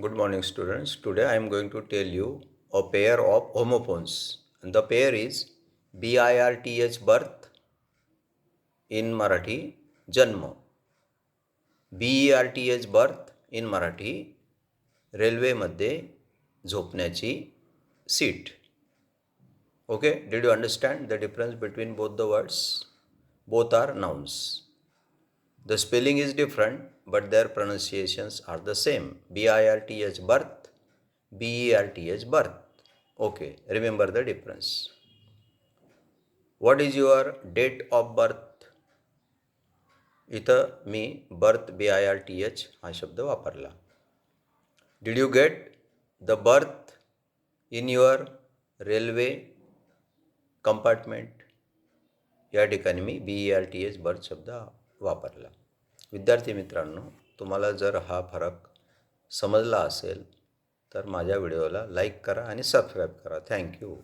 Good morning, students. Today I am going to tell you a pair of homophones. And the pair is BIRTH birth in Marathi Janma. BERTH birth in Marathi रेल्वेमध्ये झोपण्याची seat. Okay, did you understand the difference between both the words? Both are nouns. The spelling is different, but their pronunciations are the same. BIRTH birth, BERTH birth. Okay, remember the difference. What is your date of birth? इथं मी birth BIRTH हा शब्द वापरला. Did you get the birth in your railway compartment? या ठिकाणी मी BERTH birth शब्द वापरला. विद्यार्थी मित्रांनो, तुम्हाला जर हा फरक समजला असेल तर माझ्या व्हिडिओला लाईक करा आणि सबस्क्राईब करा. थँक्यू.